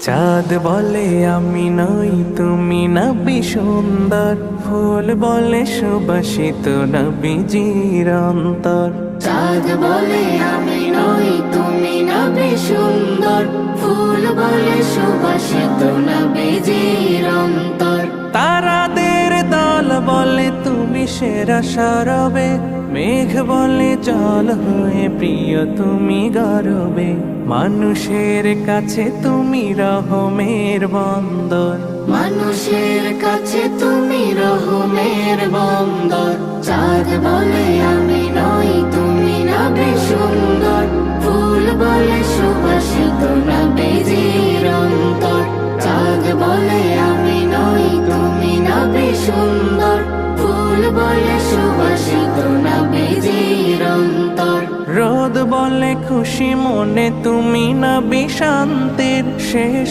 চাঁদ বলে আমি নই তুমি নবী সুন্দর, ফুল বলে সুবাসিত নবীজির অন্তর। চাঁদ বলে আমি নই তুমি নবী সুন্দর, ফুল বলে সুবাসিত নবীজির অন্তর। তারাদের দল বলে তুমি সেরা সরবে, মেঘ বলে জল হয়ে প্রিয় তুমি গরবে। মানুষের কাছে তুমি রহমের বন্দর, মানুষের কাছে তুমি রহমের বন্দর। চাঁদ বলে আমি নই তুমি নবী সুন্দর, ফুল বলে সুবাসিত নবীজির অন্তর। চাঁদ বলে আমি নই তুমি নবী সুন্দর, ফুল বলে সুবাসিত নবীজির অন্তর। রোদ বলে খুশি মনে তুমি নবী শান্তির, শেষ